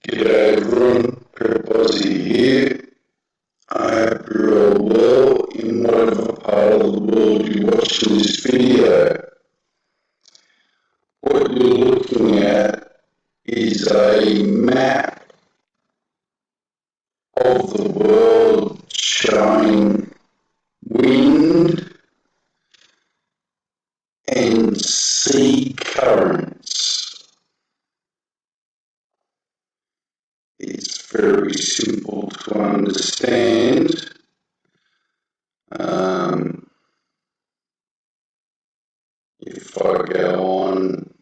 G'day everyone, Pep Aussie here. I hope you're all well in whatever part of the world you're watching this video. What you're looking at is a map of the world showing wind and sea currents. It's very simple to understand. If I go on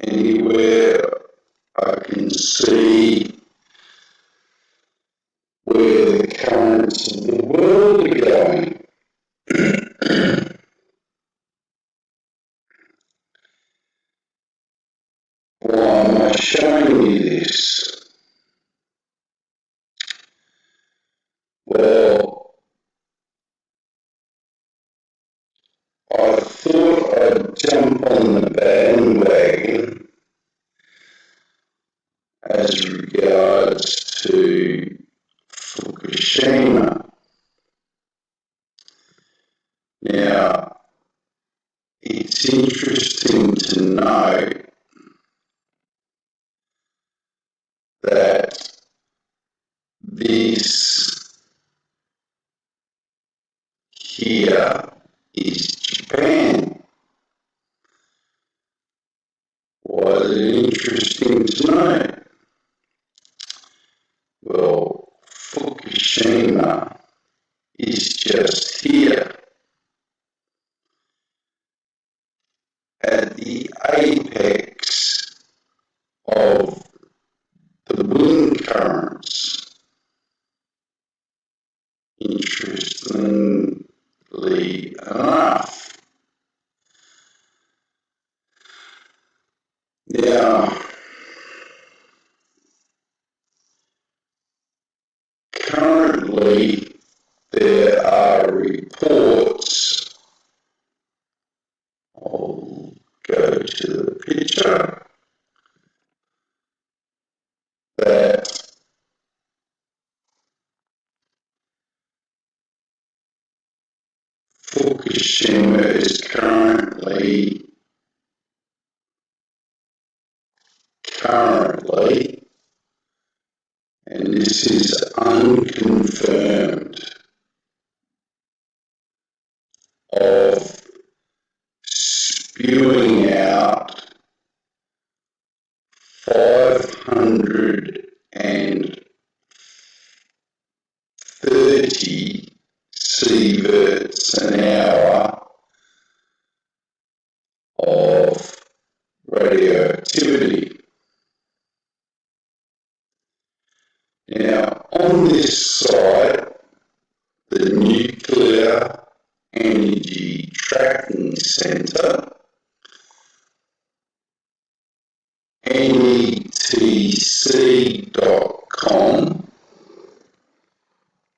anywhere, I can see where the currents of the world are going. Why am I showing you this? Well, I thought I'd jump on the bandwagon as regards to Fukishima. Now, it's interesting to know that this here is Japan. Why is it interesting to know? Well, Fukishima is just here at the apex of the wind currents. Interestingly enough. Now, currently there are reports, I'll go to the picture, that Fukushima is currently, and this is unconfirmed, of spewing out 530 sieverts an hour of radioactivity. Now, on this site, the Nuclear Energy Tracking Centre, netc.com,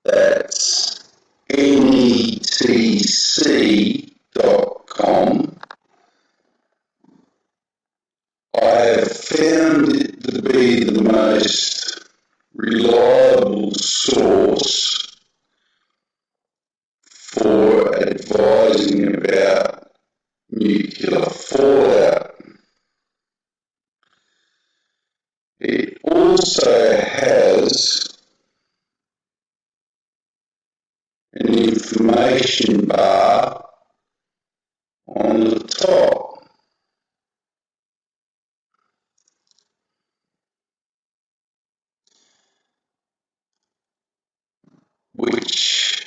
that's netc.com, I have found it to be the most reliable source for advising about nuclear fallout. It also has an information bar on the top, which,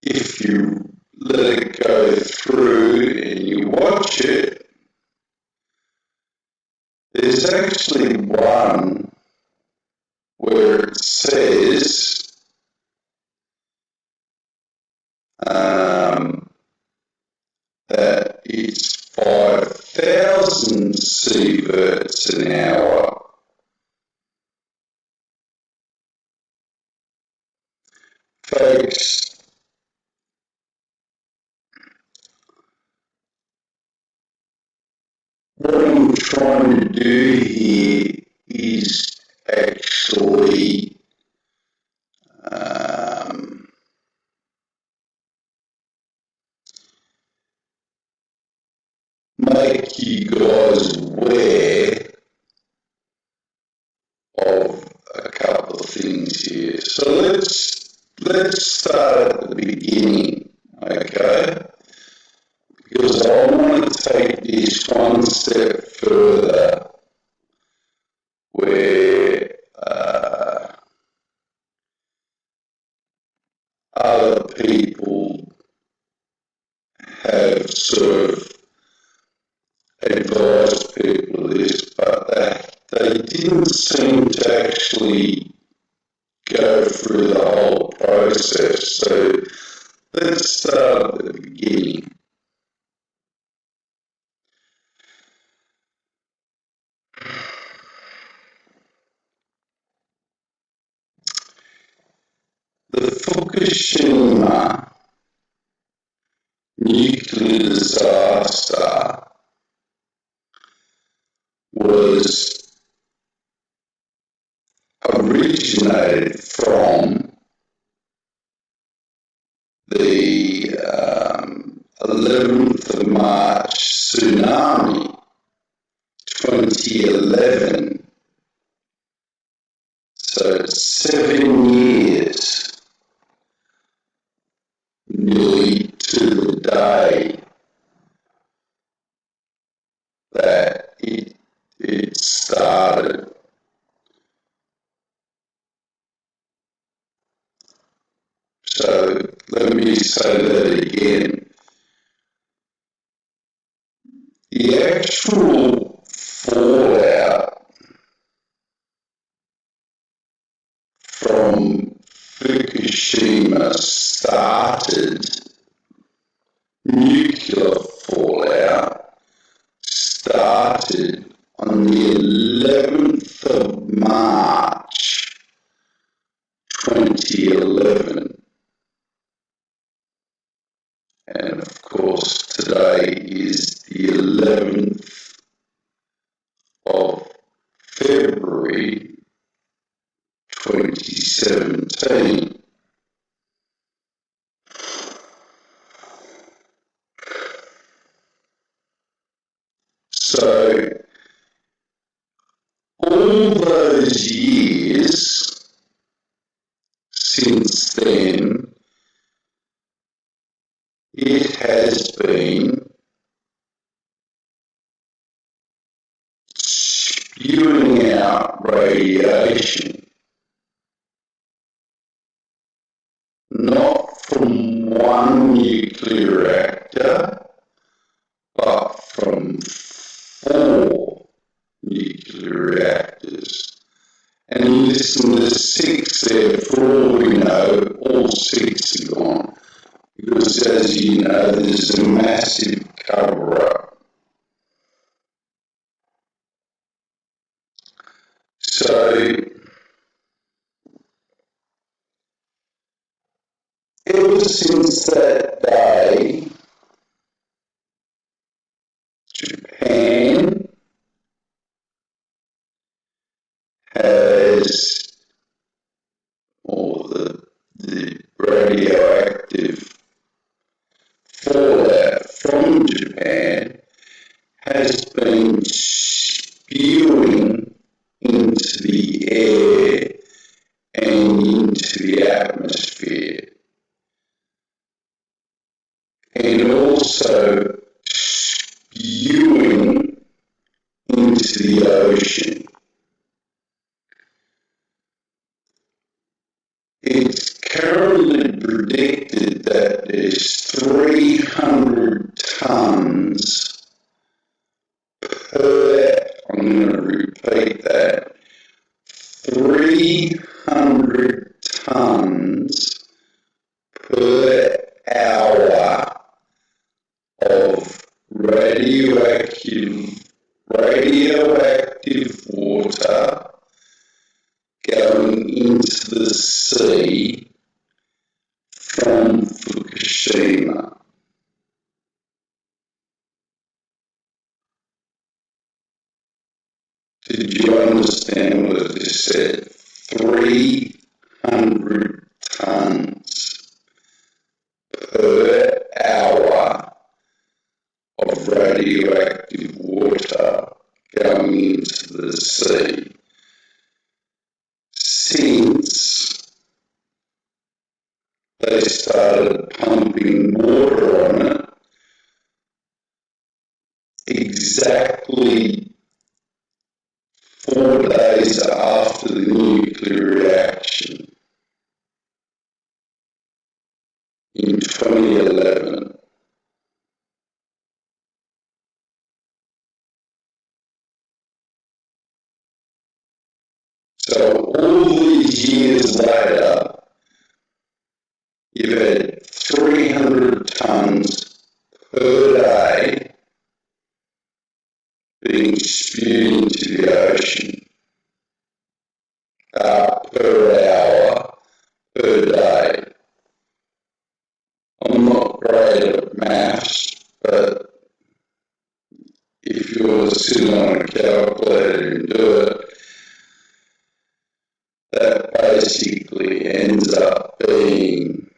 if you let it go through and you watch it, there's actually one where it says that it's 5,000 sieverts an hour. Folks, what I'm trying to do here is actually make you guys aware of a couple of things here. So let's start at the beginning, okay? Because I want to take this one step further, where other people have sort of advised people of this, but they didn't seem to actually go through the whole process. So let's start at the beginning. The Fukushima nuclear disaster was originated from the 11th of March tsunami 2011. So 7 years nearly to the day that it started. So let me say that again. The actual fallout from Fukushima nuclear fallout started on the 11th of March 2011. And of course, today is the 11th of February 2017. So, all those years since then, it has been spewing out radiation, not from one nuclear reactor, but from 4 nuclear reactors. And listen, there's 6 there, for all we know, all 6 are gone. Because as you know, there's a massive cover-up. So, ever since that day, Japan has, or the radioactive fallout from Japan has been spewing into the air and into the atmosphere, and also spewing into the ocean. It's currently predicted that there's 300 tons per, I'm going to repeat that, 300 tons per hour of radioactive water going into the sea from Fukushima. Did you understand what I just said? 300 tons per hour of radioactive water going into the sea. Since they started pumping water on it exactly 4 days after the nuclear reaction in 2011. So all these years later, you've had 300 tons per day being spewed into the ocean, per hour, per day. I'm not great at maths, but if you want to sit on a calculator and do it, that basically ends up being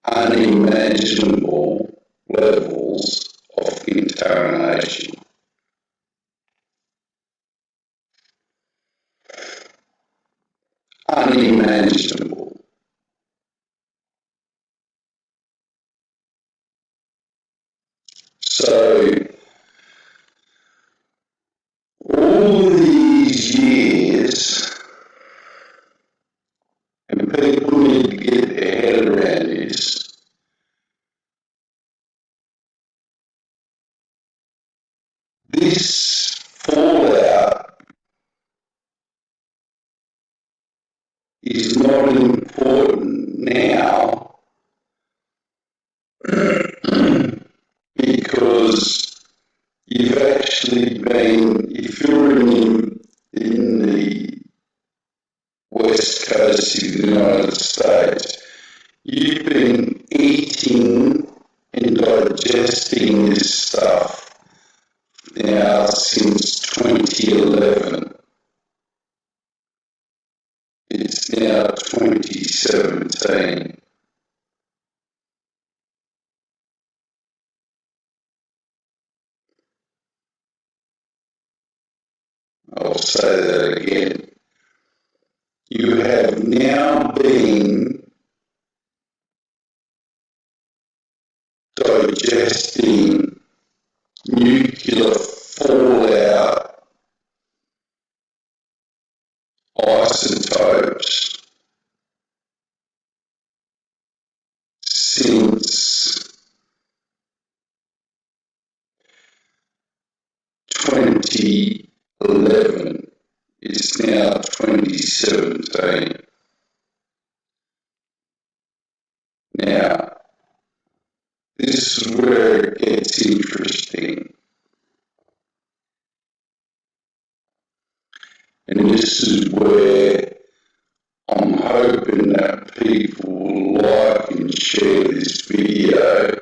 unimaginable levels of contamination. Unimaginable. So all these years, and people need to get their head around this fallout is not important now because you've actually been, if you're in the west coast of the United States, you've been eating and digesting this stuff now since 2011. It's now 2017. I'll say that again. You have now been digesting nuclear fallout isotopes since 2011. It's now 2017. Now, this is where it gets interesting. And this is where I'm hoping that people will like and share this video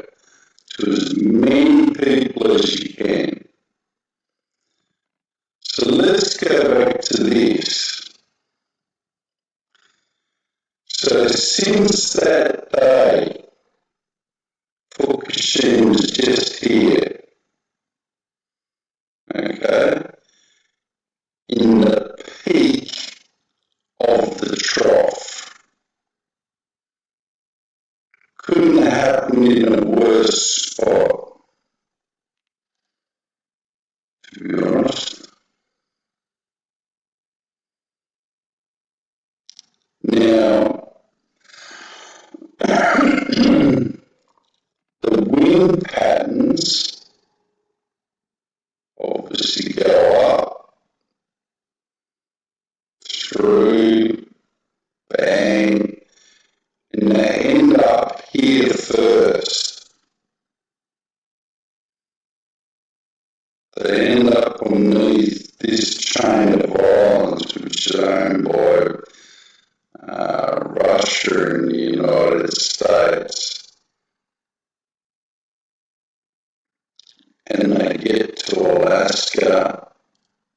to as many people as you can. So let's go back to this. So since that day, Fukishima was just here, okay, in the peak of the trough. Couldn't happen in a worse spot, to be honest. Now, the wind patterns obviously go up, through, bang, and they end up here first. They end up underneath this chain of islands, which is owned by Russia and the United States. And they get to Alaska,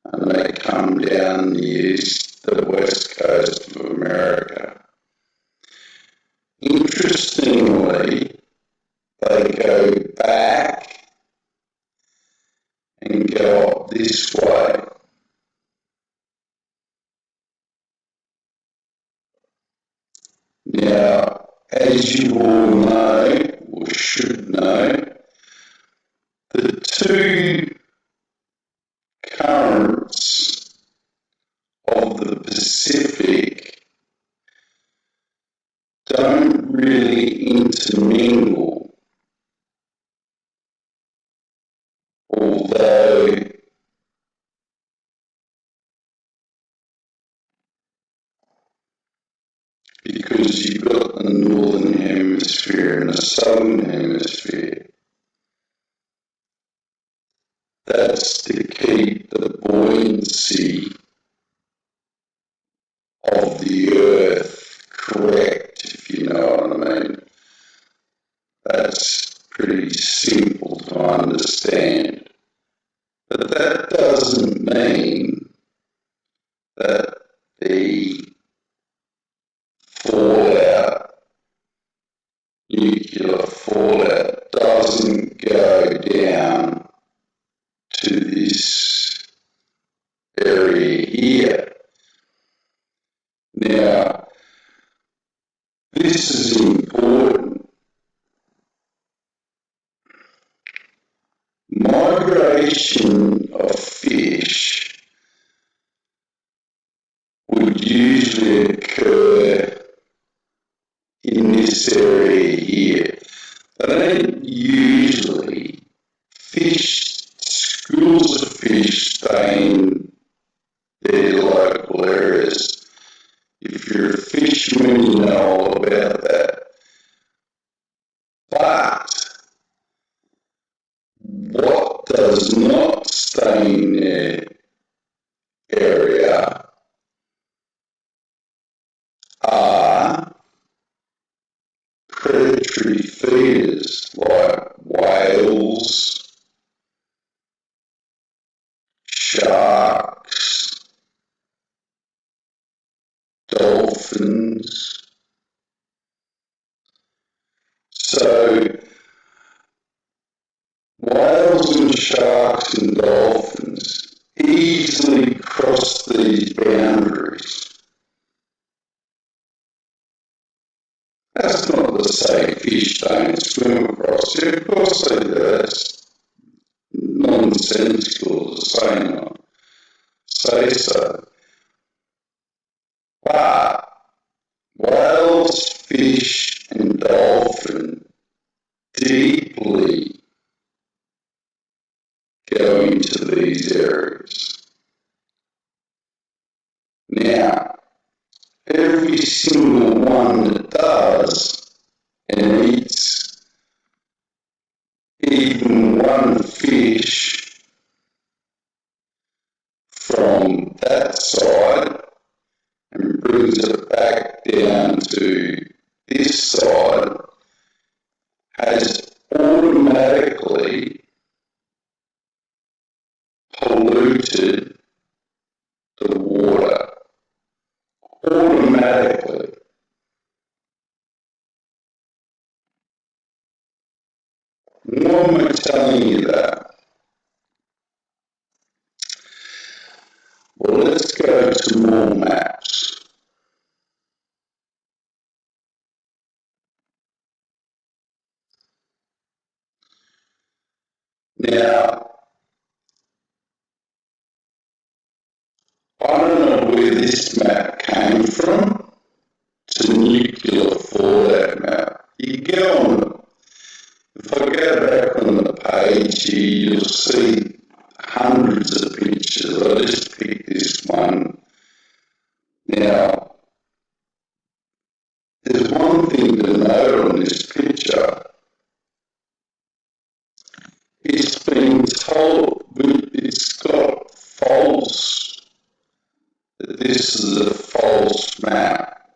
and they come down the west coast of America. Interestingly, they go back and go up this way. Now, as you all know, or should know, the two currents of the Pacific don't really intermingle, although because you've got the northern hemisphere and the southern hemisphere. That's to keep the buoyancy of the earth correct, if you know what I mean. That's pretty simple to understand. But that doesn't mean that the fallout, nuclear fallout, doesn't go down to this area here. Now, this is important. Migration of fish would usually occur in this area here. They don't usually schools of fish stay in their local areas. If you're a fisherman, you know all about that. But what does not stay in their area are predatory feeders like whales, sharks, dolphins. So whales and sharks and dolphins easily cross these boundaries. That's not to say fish don't swim across here. Of course they do. That's nonsensical to say so. But whales, fish and dolphin deeply go into these areas. Now, every single one that does and eats even one fish from that side and brings it back down to this side has automatically polluted the water. Automatically. Why am I telling you that? Well, let's go to more maps. Now, I don't know where this map came from. It's a nuclear fallout map. You go on, if I go back on the page here, you'll see hundreds of pictures. I just picked this one. Now, there's one thing to note on this picture. It's been told, it's got false, that this is a false map.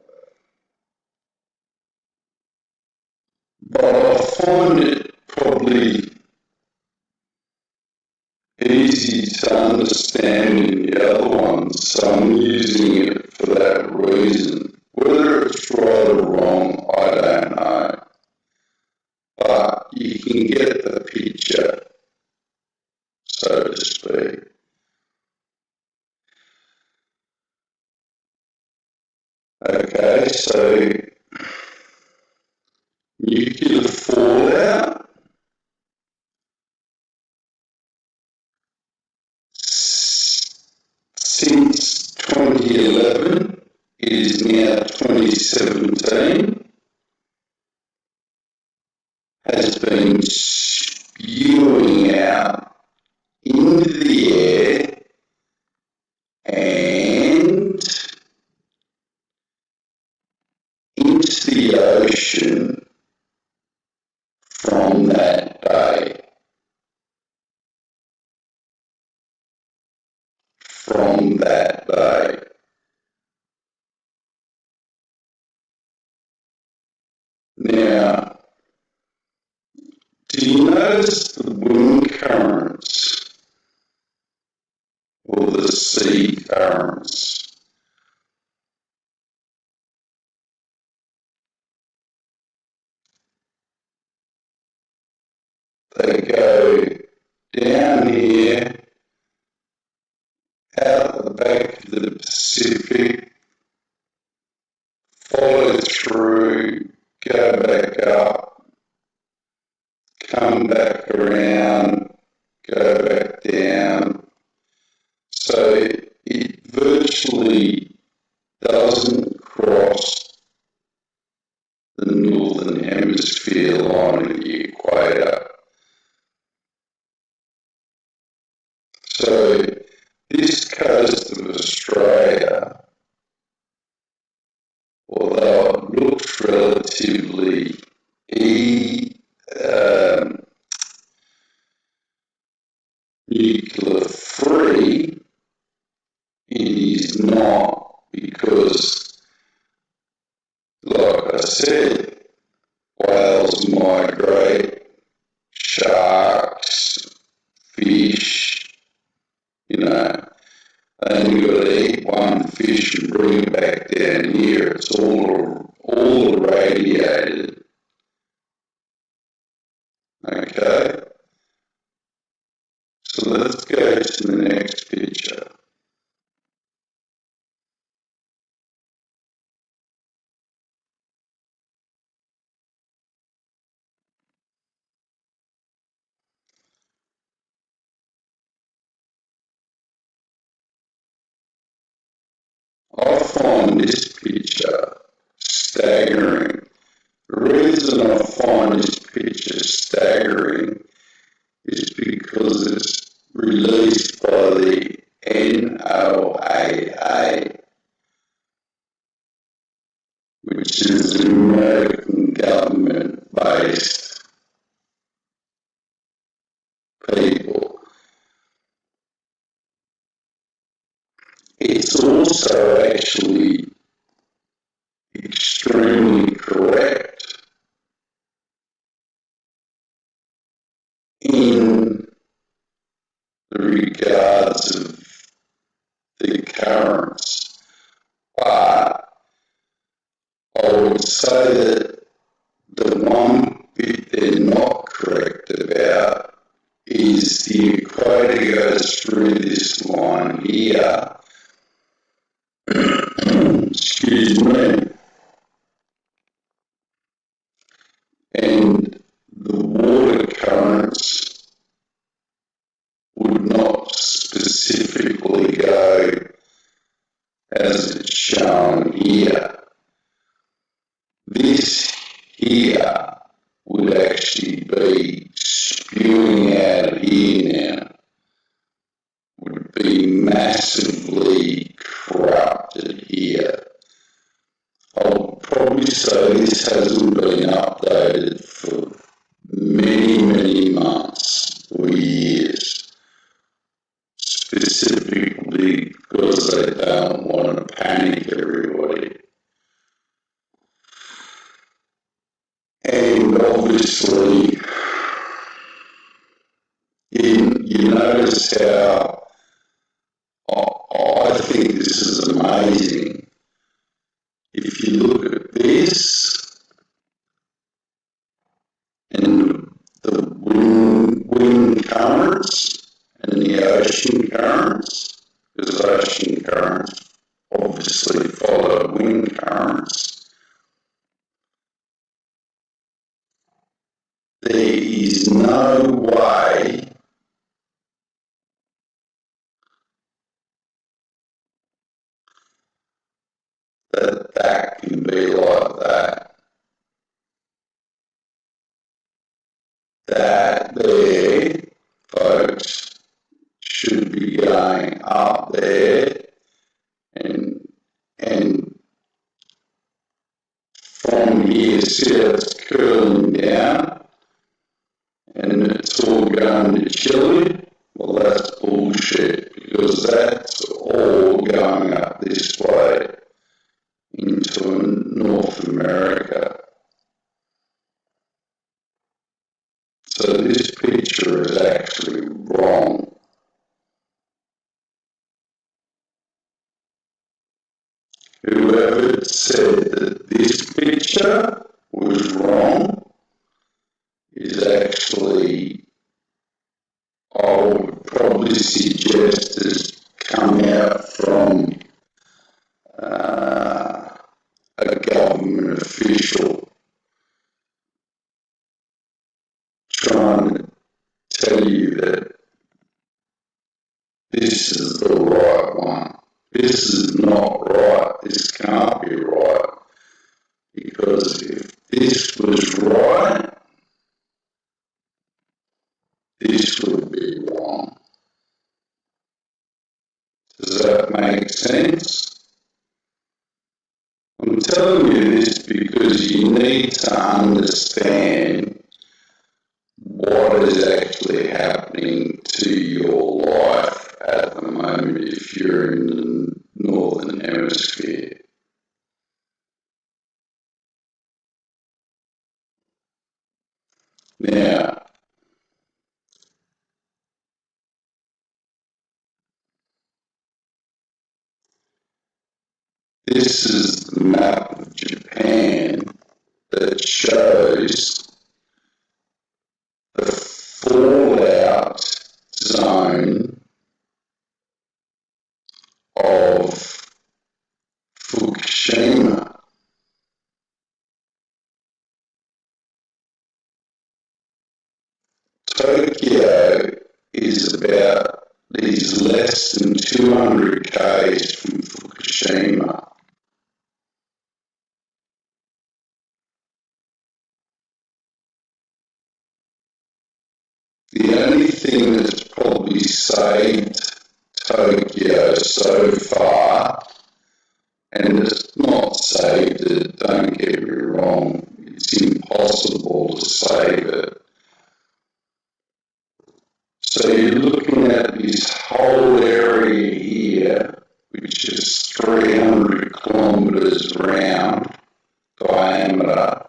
But I find it probably easy to understand in the other ones, so I'm using it for that reason. Whether it's right or wrong, I don't know. But you can get the picture, so to speak. Okay, so nuclear fallout since 2011, it is now 2017, has been spewing out into the air and into the ocean from that day. From that day. Now, do you notice the wind currents or the sea currents? They go down here, out the back of the Pacific, follow through, go back up, come back around, go back down. So it virtually doesn't cross the northern hemisphere line of the equator. So this coast of Australia, although it looks relatively nuclear free, it is not, because, like I said, whales migrate, sharks, fish, they only got to eat one fish and bring it back down here. It's all irradiated. Okay? So let's go to the next picture. I find this picture staggering. The reason I find this picture staggering is because it's released by the NOAA, which is an American government-based people. It's also actually extremely correct in the regards of the currents, but I would say that the one bit they're not correct about is the equator goes through this line here, excuse me, and the water currents would not specifically go as it's shown here. This here would actually be spewing out here now, would be massively corrupted here. I'll probably say this hasn't been updated for many, many months or years, specifically because they don't want to panic everybody. And obviously, you you notice how I think this is amazing. If you look at this and the wind currents and the ocean currents, because ocean currents obviously follow wind currents, there is no way that that can be like that. That there, folks, should be going up there and from here, see how it's curling down and it's all going to Chile? Well, that's bullshit because that's all going up this way into North America. So this picture is actually wrong. Whoever said that this picture was wrong is actually, I would probably suggest, has come out from a government official trying to tell you that this is the right one. This is not right. This can't be right. Because if this was right, this would be wrong. Does that make sense? I'm telling you this because you need to understand what is actually happening to your life at the moment if you're in the Northern Hemisphere. Now, this is the map of Japan that shows the fallout zone of Fukishima. Tokyo is less than 200 k's from Fukushima. The only thing that's probably saved Tokyo so far, and it's not saved it, don't get me wrong, it's impossible to save it. So you're looking at this whole area here, which is 300 kilometres round diameter,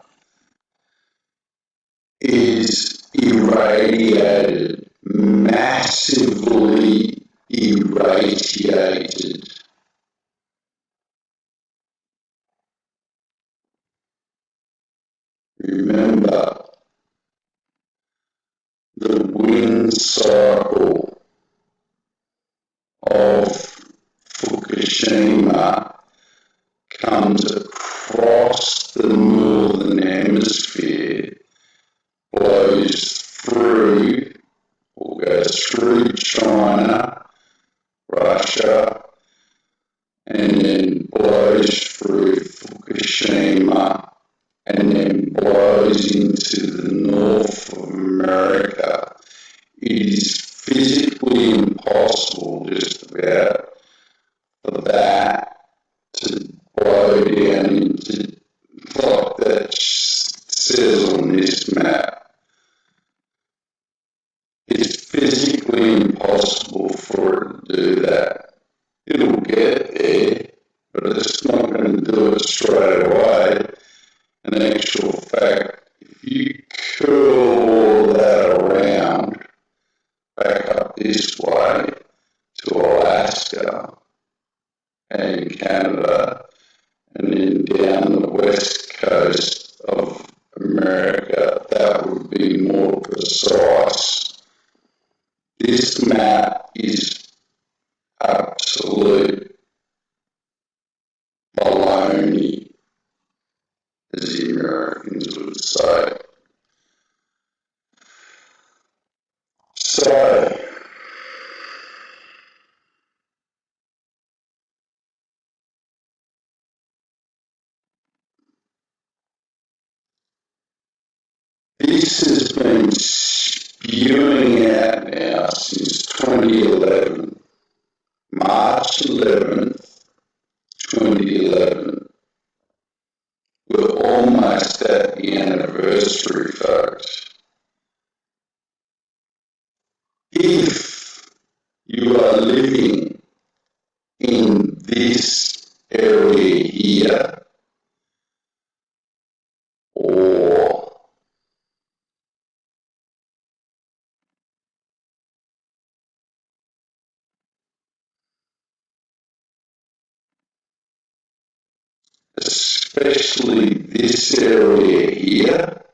is irradiated, massively irradiated. Remember, the wind cycle of Fukushima comes across the northern hemisphere, blows through or goes through China, Russia, and then blows through Fukushima, and then blows into the North of America. It is physically impossible, just about, for that to blow down into, like that says on this map. It's physically impossible for it to do that. It'll get there, but it's not going to do it straight away. In actual fact, if you curl all that around back up this this way to Alaska and Canada, and then down the west coast of America. That would be more precise. This map is absolute baloney, as the Americans would say. So, this has been spewing out now since 2011, March 11th, 2011. We're almost at the anniversary, folks. If you are living in this area here, or especially this area here,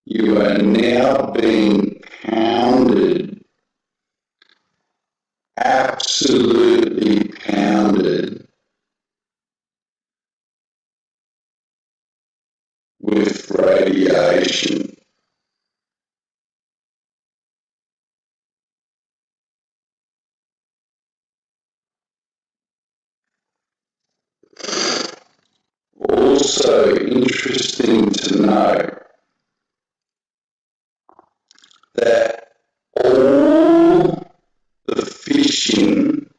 you are now being pounded, absolutely pounded with radiation. Also interesting to know that all the fishing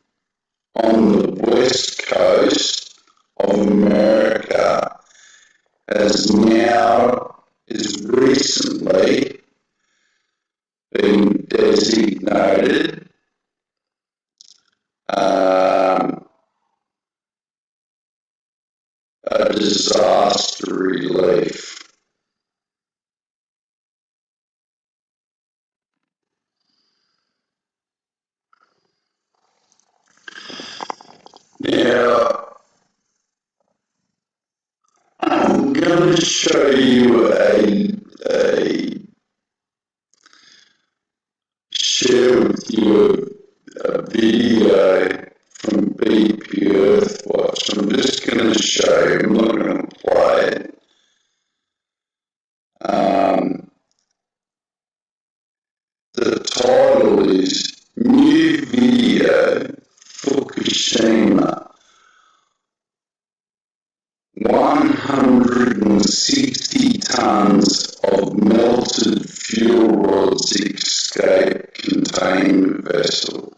on the west coast of America has now, is recently been designated a disaster relief. Now, I'm going to show you share with you a video from BP Earthwatch. I'm just going to show you, I'm not going to play it. The title is New Video Fukishima 160 tons of melted fuel rods escape containment vessel.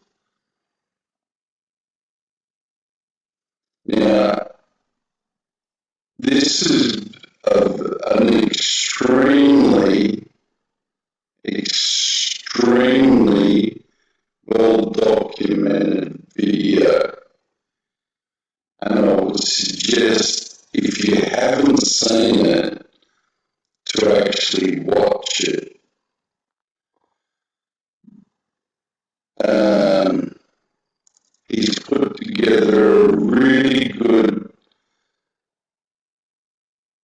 Now, this is an extremely well documented video, and I would suggest, if you haven't seen it, to actually watch it. He's put together a really good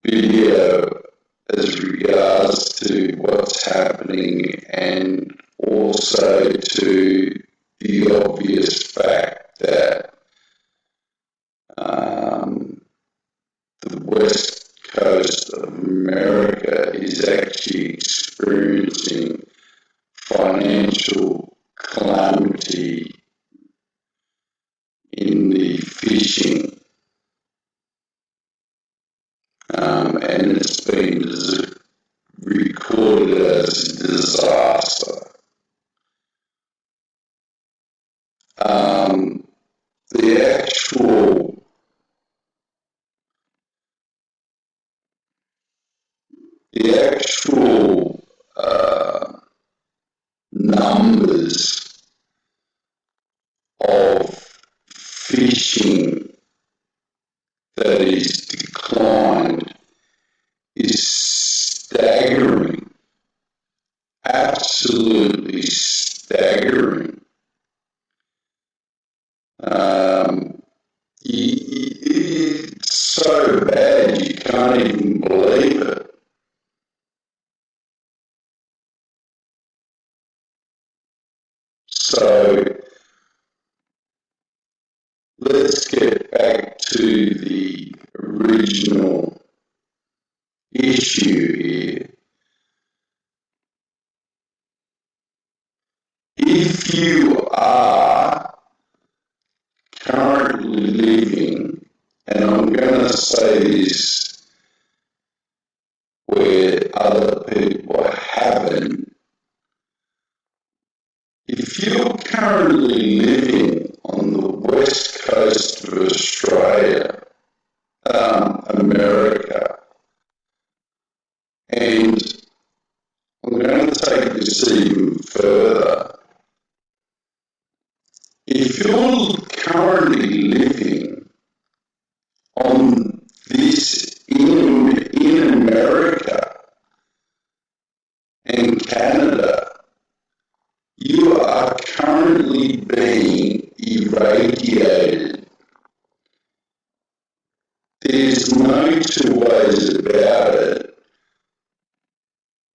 video as regards to what's happening, and also to the obvious fact that the west coast of America is actually experiencing financial calamity in the fishing, and it's been recorded as a disaster. The actual numbers of fishing that is declined is staggering, absolutely absolutely staggering. It's so bad you can't even believe it. So let's get back to the original issue here. If you are currently living, and I'm going to say this where other people haven't, if you're currently living on the west coast of Australia, America, and I'm going to take this even further. If you're currently living on this in America and Canada, you are currently being irradiated. There's no two ways about it.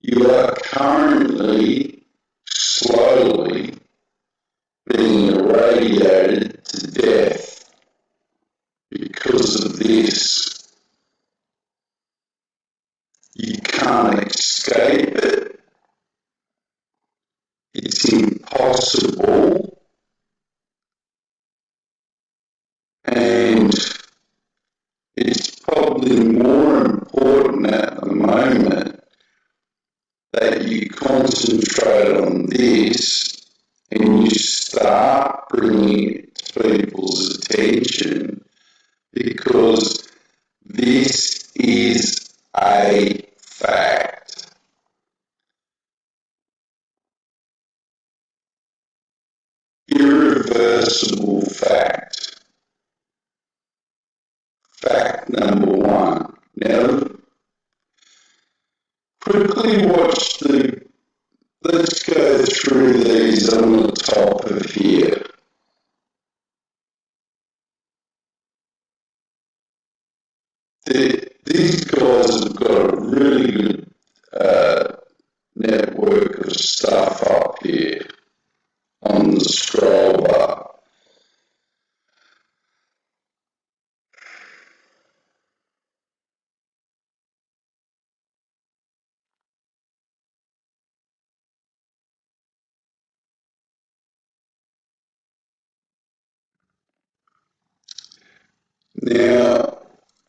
You are currently slowly being irradiated to death because of this. You can't escape it. It's impossible. And it's probably more important at the moment that you concentrate on this and you start bringing it to people's attention, because this is a fact. Irreversible fact. Fact number one. Now, quickly watch let's go through these on the top of here. These guys have got a really good network of stuff up here on the scroll bar. Now,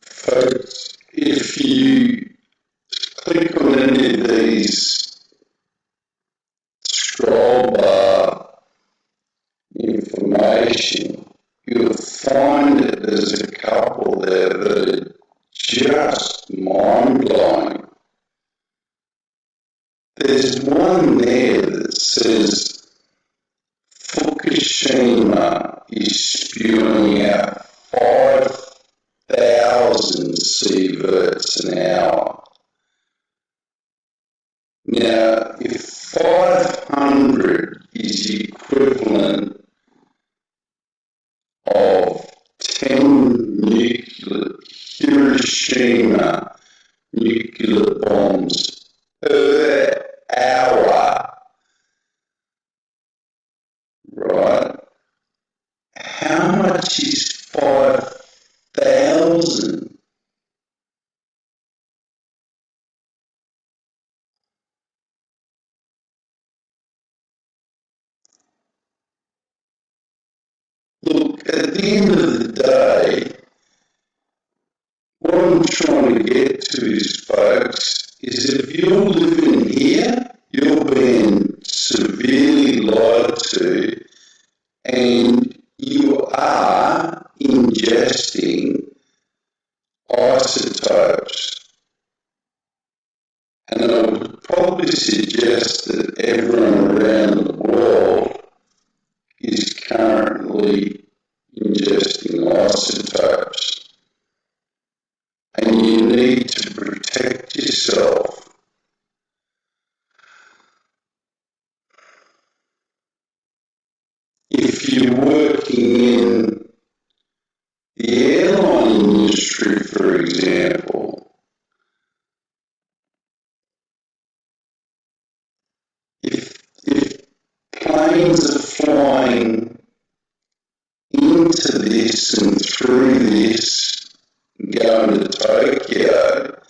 folks, if you click on any of these scroll bar information, you'll find that there's a couple there that are just mind-blowing. There's one there that says Fukishima is spewing out 5,000 sieverts an hour. Now, if 500 is the equivalent of 10 Hiroshima nuclear bombs per hour, right? How much is 5,000? Look, at the end of the day, what I'm trying to get to is, folks, is if you're living here, you're being severely lied to, and you are ingesting isotopes. And I would probably suggest that everyone around the world is currently ingesting isotopes. And you need to protect yourself. if you're working in the airline industry, for example, if planes are flying into this and through this, going to Tokyo,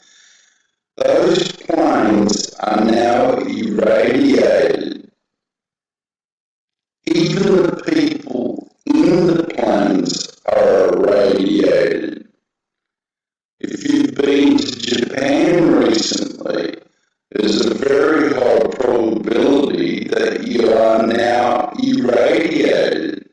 those planes are now irradiated. Even the people in the planes are irradiated. If you've been to Japan recently, there's a very high probability that you are now irradiated.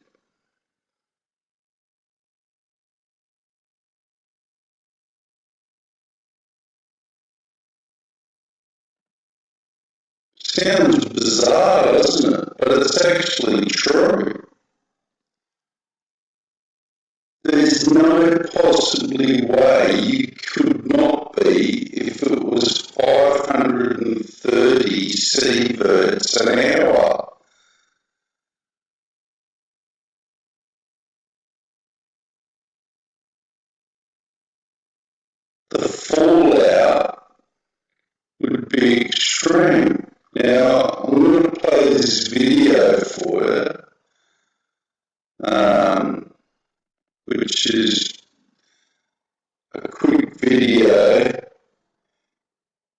Sounds bizarre, doesn't it? But it's actually true. There's no possibly way you could not be if it was 530 sieverts an hour. The fallout would be extreme. Now, I'm going to play this video for you, which is a quick video.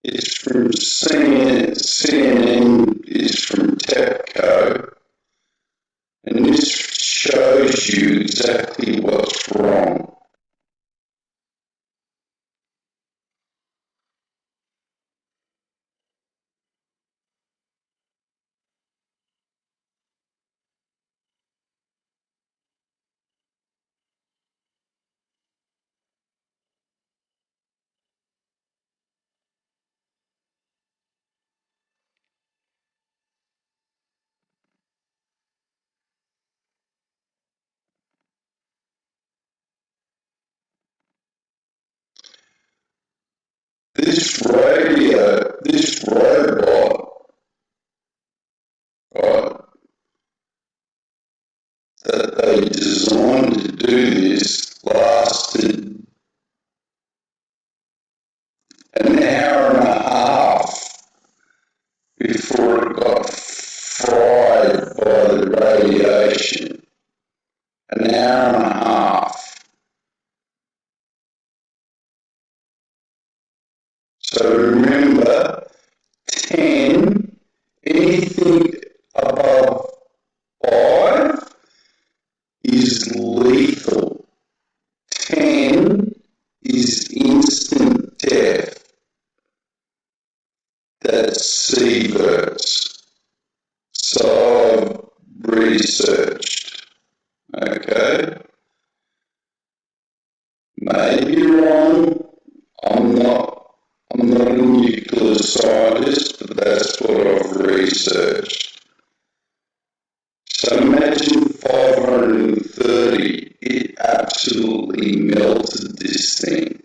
It's from CNN is from TEPCO, and this shows you exactly what's wrong. This robot, right, that they designed to do this lasted an hour and a half before it got fried by the radiation. An hour and a half. So remember, 10, anything above 5 is lethal. 10 is instant death. That's sieverts. So I've researched. Okay? Maybe wrong. I'm not I'm not a nuclear scientist, but that's what I've researched. So imagine 530. It absolutely melted this thing.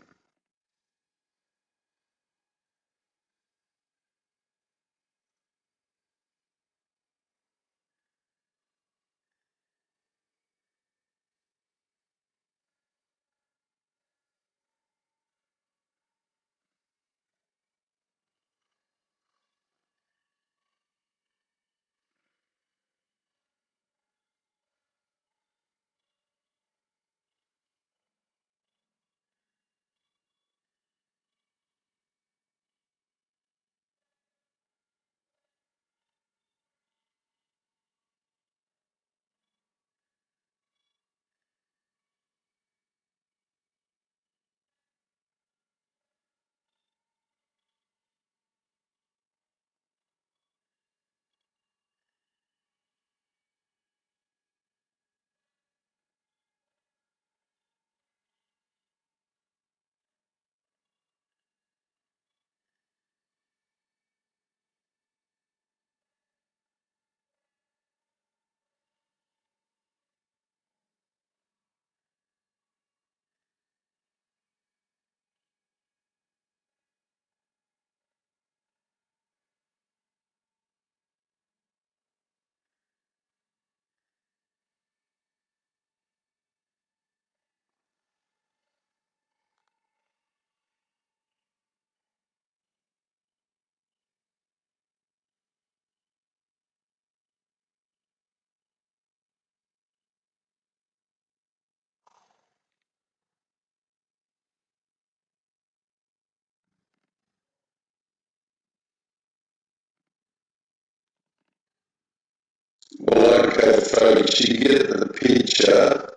Well, okay, folks, you get the picture,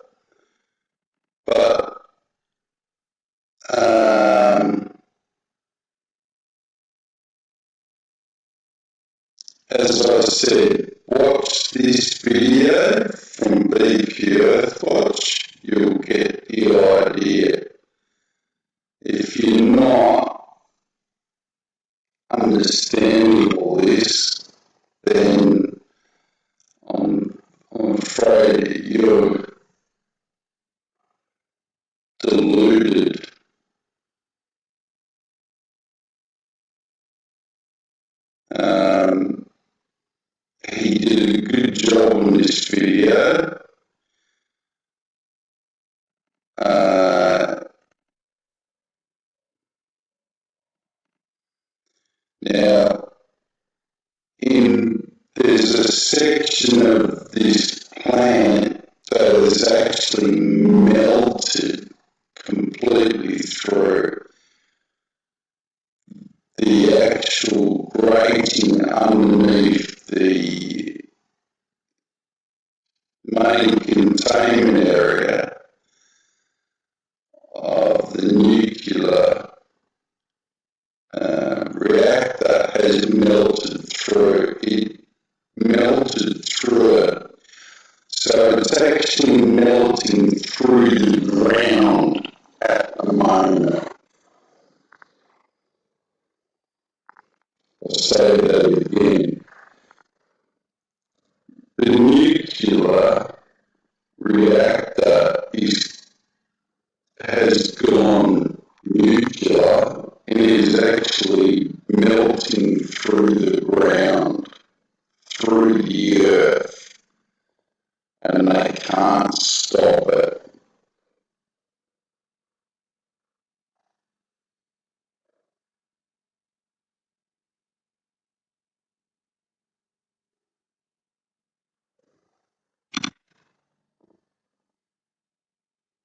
but as I said, watch this video from BP Earthwatch. You'll get the idea. If you're not understanding all this, then I'm afraid you're deluded. He did a good job on this video. Now, there's a section of this plant that is actually melted completely through. The actual grating underneath the main containment area of the nuclear reactor has melted through. It melted through it. So it's actually melting through the ground at the moment. I'll say that again. The nuclear reactor has gone nuclear and is actually melting through the ground, through the earth, and they can't stop it.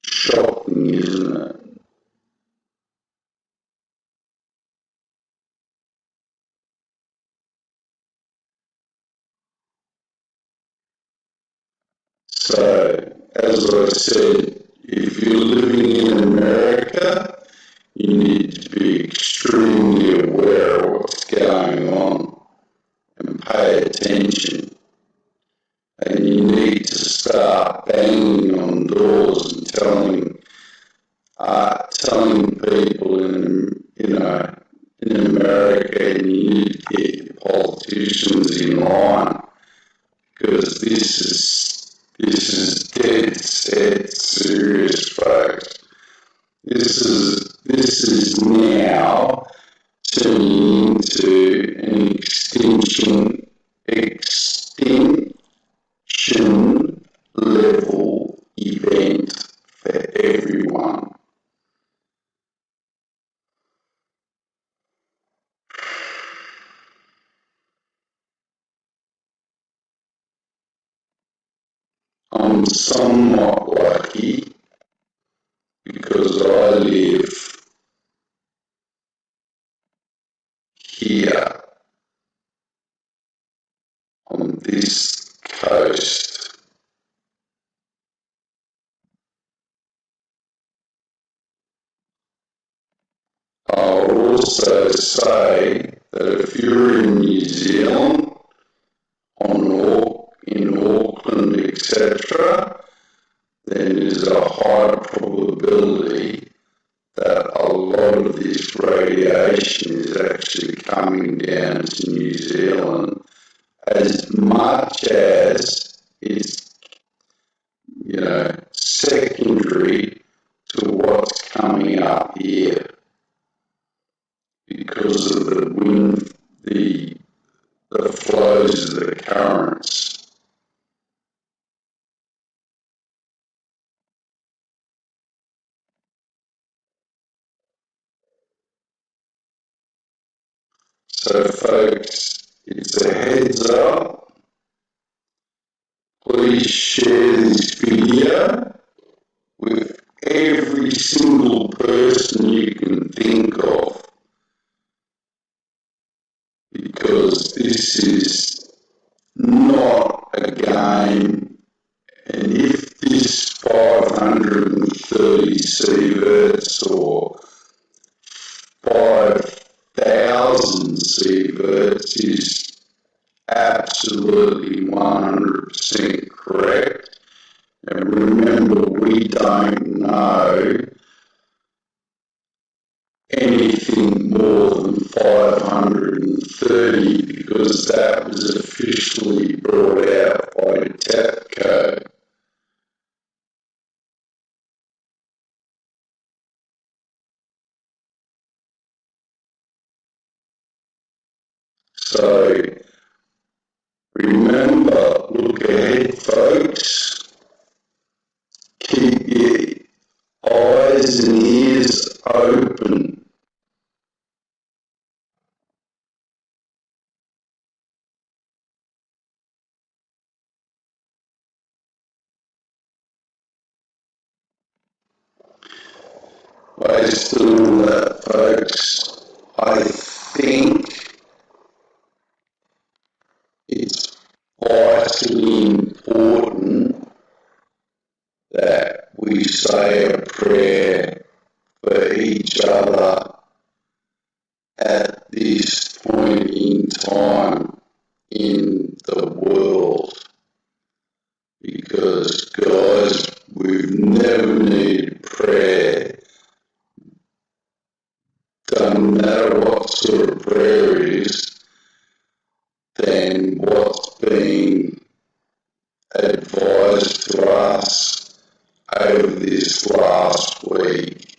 Shocking, isn't it? So, as I said, if you're living in America, you need to be extremely aware of what's going on and pay attention. And you need to start banging on doors and telling people in America, and you need to get your politicians in line, because this is dead set serious, folks. This is now turning into an extinction level event for everyone. I'm somewhat lucky because I live here on this coast. I'll also say that if you're in New Zealand, in Auckland, etc., then there's a high probability that a lot of this radiation is actually coming down to New Zealand, as much as it's, secondary to what's coming up here because of the wind, the flows of the currents. So folks, it's a heads up. Please share this video with every single person you can think of, because this is not a game, and if this 530 sieverts or 5,000 sieverts is absolutely 100% correct, and remember, we don't know anything more than 530 because that was officially brought out by TAPCO. So remember, look ahead, folks. Keep your eyes and ears open. Based on that, folks, I think it's vitally important that we say a prayer for each other at this point in time in the world. Because, guys, we've never needed prayer. Doesn't matter what sort of prayer it is, than what's being advised to us over this last week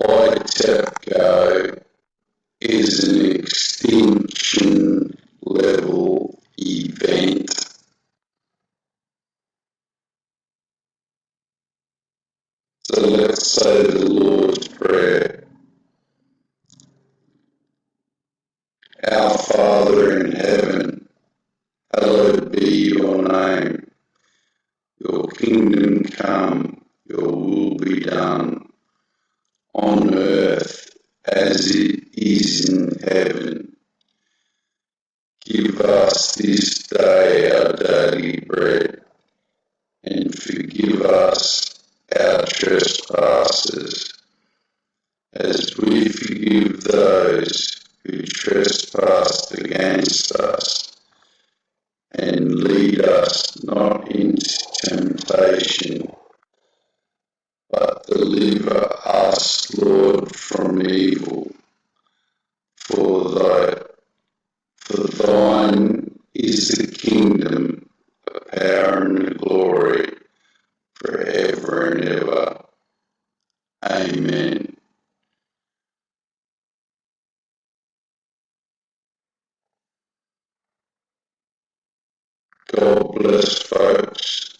by TEPCO is an extinction level event. So let's say the Lord's Prayer. Our Father in heaven, hallowed be your name. Your kingdom come, your will be done, on earth as it is in heaven. Give us this day our daily bread, and forgive us our trespasses, as we forgive those who trespass against us. And lead us not into temptation, but deliver us, Lord, from evil. For thine is the kingdom, the power and the glory, forever and ever. Amen. God bless, folks.